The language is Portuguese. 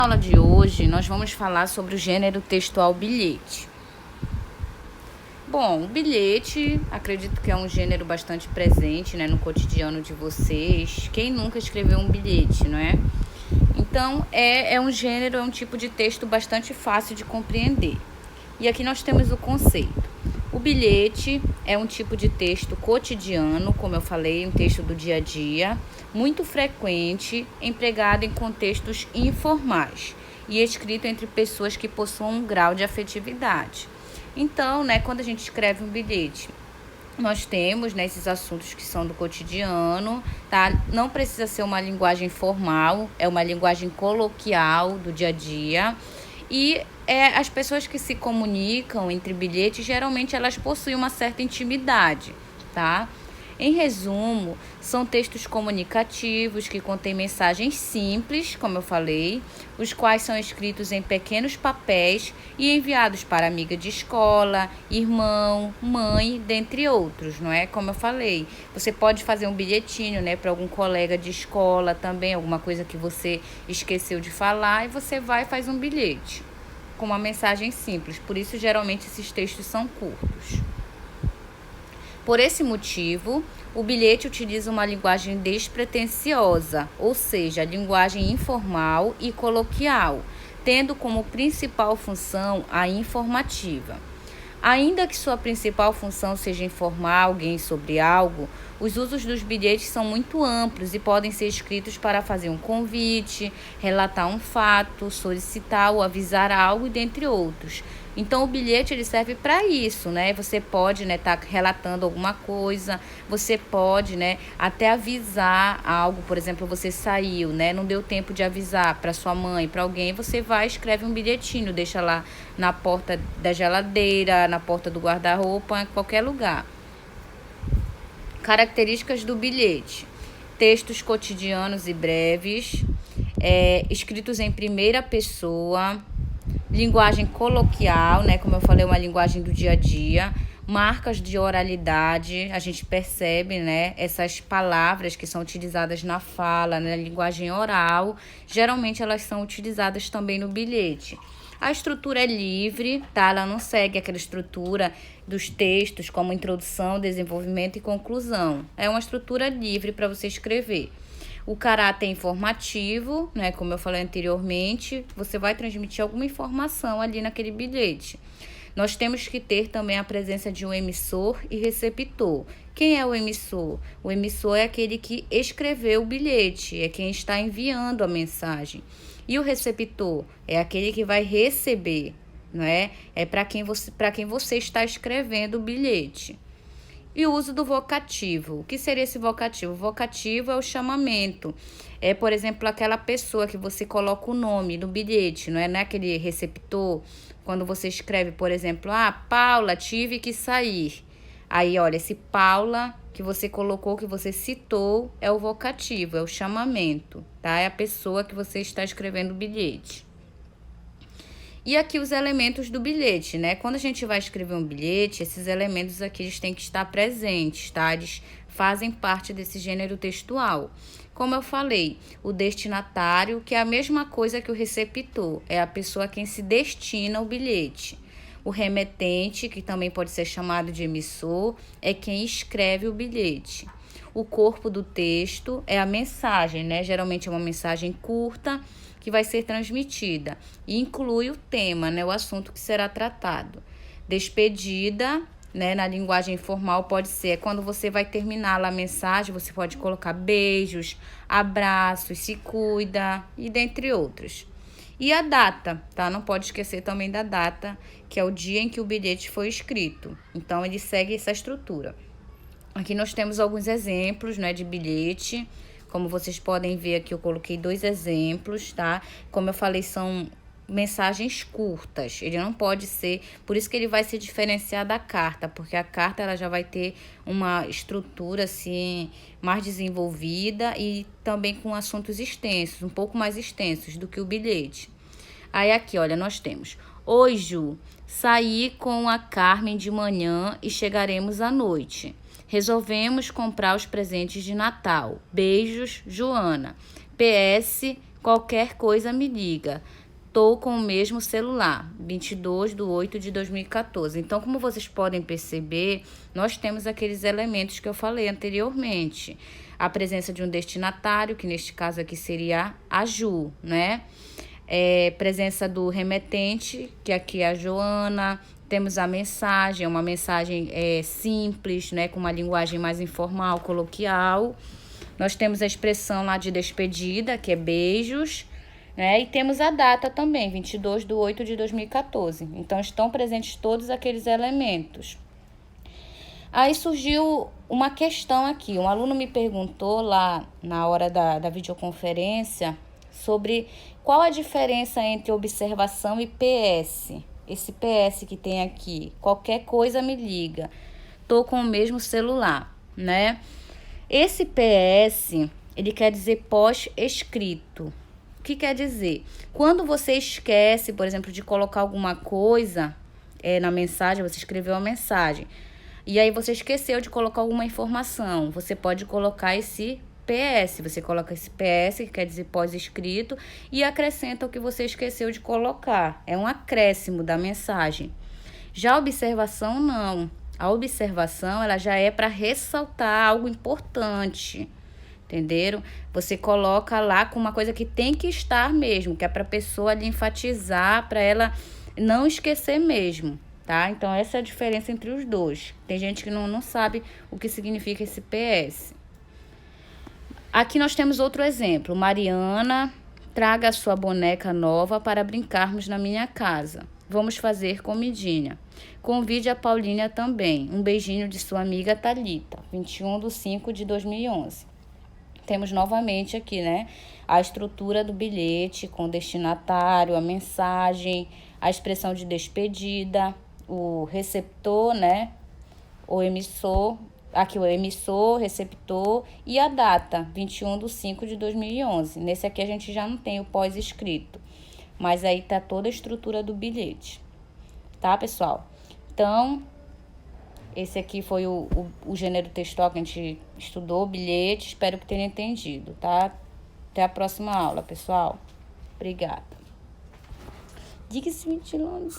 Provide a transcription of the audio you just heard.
Na aula de hoje, nós vamos falar sobre o gênero textual bilhete. Bom, o bilhete, acredito que é um gênero bastante presente, né, no cotidiano de vocês. Quem nunca escreveu um bilhete, não é? Então, é um gênero, é um tipo de texto bastante fácil de compreender. E aqui nós temos o conceito. O bilhete é um tipo de texto cotidiano, como eu falei, um texto do dia a dia, muito frequente, empregado em contextos informais e escrito entre pessoas que possuam um grau de afetividade. Então, quando a gente escreve um bilhete, nós temos, esses assuntos que são do cotidiano, tá? Não precisa ser uma linguagem formal, é uma linguagem coloquial do dia a dia. E as pessoas que se comunicam entre bilhetes, geralmente elas possuem uma certa intimidade, tá? Em resumo, são textos comunicativos que contêm mensagens simples, como eu falei, os quais são escritos em pequenos papéis e enviados para amiga de escola, irmão, mãe, dentre outros, não é? Como eu falei, você pode fazer um bilhetinho, para algum colega de escola também, alguma coisa que você esqueceu de falar, e você vai e faz um bilhete com uma mensagem simples. Por isso, geralmente, esses textos são curtos. Por esse motivo, o bilhete utiliza uma linguagem despretensiosa, ou seja, linguagem informal e coloquial, tendo como principal função a informativa. Ainda que sua principal função seja informar alguém sobre algo, os usos dos bilhetes são muito amplos e podem ser escritos para fazer um convite, relatar um fato, solicitar ou avisar algo, dentre outros. Então, o bilhete ele serve para isso, Você pode estar relatando alguma coisa, você pode até avisar algo, por exemplo, você saiu, não deu tempo de avisar para sua mãe, para alguém, você vai e escreve um bilhetinho, deixa lá na porta da geladeira, na porta do guarda-roupa, em qualquer lugar. Características do bilhete: textos cotidianos e breves, escritos em primeira pessoa, linguagem coloquial, como eu falei, uma linguagem do dia a dia, marcas de oralidade, a gente percebe, essas palavras que são utilizadas na fala, na linguagem oral, geralmente elas são utilizadas também no bilhete. A estrutura é livre, tá? Ela não segue aquela estrutura dos textos como introdução, desenvolvimento e conclusão. É uma estrutura livre para você escrever. O caráter informativo, como eu falei anteriormente, você vai transmitir alguma informação ali naquele bilhete. Nós temos que ter também a presença de um emissor e receptor. Quem é o emissor? O emissor é aquele que escreveu o bilhete, é quem está enviando a mensagem. E o receptor é aquele que vai receber, É para quem você está escrevendo o bilhete. E o uso do vocativo. O que seria esse vocativo? O vocativo é o chamamento. É, por exemplo, aquela pessoa que você coloca o nome no bilhete, não é aquele receptor. Quando você escreve, por exemplo, Paula, tive que sair. Aí, olha, esse Paula que você colocou, que você citou, é o vocativo, é o chamamento, tá? É a pessoa que você está escrevendo o bilhete. E aqui os elementos do bilhete, Quando a gente vai escrever um bilhete, esses elementos aqui eles têm que estar presentes, tá? Eles fazem parte desse gênero textual. Como eu falei, o destinatário, que é a mesma coisa que o receptor, é a pessoa a quem se destina o bilhete. O remetente, que também pode ser chamado de emissor, é quem escreve o bilhete. O corpo do texto é a mensagem, Geralmente é uma mensagem curta que vai ser transmitida e inclui o tema, o assunto que será tratado. Despedida, na linguagem informal pode ser quando você vai terminar a mensagem, você pode colocar beijos, abraços, se cuida e dentre outros. E a data, tá? Não pode esquecer também da data, que é o dia em que o bilhete foi escrito. Então, ele segue essa estrutura. Aqui nós temos alguns exemplos, de bilhete. Como vocês podem ver aqui, eu coloquei 2 exemplos, tá? Como eu falei, são mensagens curtas. Ele não pode ser... Por isso que ele vai se diferenciar da carta, porque a carta ela já vai ter uma estrutura, assim, mais desenvolvida e também com assuntos extensos, um pouco mais extensos do que o bilhete. Aí aqui, olha, nós temos: oi, Ju, saí com a Carmen de manhã e chegaremos à noite. Resolvemos comprar os presentes de Natal. Beijos, Joana. PS, Qualquer coisa me liga. Tô com o mesmo celular, 22/8/2014. Então, como vocês podem perceber, nós temos aqueles elementos que eu falei anteriormente. A presença de um destinatário, que neste caso aqui seria a Ju, né? Presença do remetente, que aqui é a Joana. Temos a mensagem, uma mensagem simples, né? Com uma linguagem mais informal, coloquial. Nós temos a expressão lá de despedida, que é beijos, né? E temos a data também, 22/8/2014. Então, estão presentes todos aqueles elementos. Aí surgiu uma questão aqui. Um aluno me perguntou lá na hora da videoconferência sobre qual a diferença entre observação e PS. Esse PS que tem aqui, qualquer coisa me liga. Tô com o mesmo celular, né? Esse PS, ele quer dizer pós-escrito. O que quer dizer? Quando você esquece, por exemplo, de colocar alguma coisa na mensagem, você escreveu uma mensagem, e aí você esqueceu de colocar alguma informação, você pode colocar esse PS. Você coloca esse PS, que quer dizer pós-escrito, e acrescenta o que você esqueceu de colocar. É um acréscimo da mensagem. Já a observação, não. A observação, ela já é para ressaltar algo importante, entenderam? Você coloca lá com uma coisa que tem que estar mesmo, que é para a pessoa ali enfatizar, para ela não esquecer mesmo, tá? Então, essa é a diferença entre os dois. Tem gente que não sabe o que significa esse PS. Aqui nós temos outro exemplo. Mariana, traga a sua boneca nova para brincarmos na minha casa. Vamos fazer comidinha. Convide a Paulinha também. Um beijinho de sua amiga Thalita, 21/5/2011. Temos novamente aqui, né, a estrutura do bilhete com o destinatário, a mensagem, a expressão de despedida, o receptor, né, o emissor, aqui o emissor, receptor e a data, 21/5/2011. Nesse aqui a gente já não tem o pós-escrito, mas aí tá toda a estrutura do bilhete, tá, pessoal? Então, esse aqui foi o gênero textual que a gente estudou, o bilhete. Espero que tenham entendido, tá? Até a próxima aula, pessoal. Obrigada. Diga-se ventilando.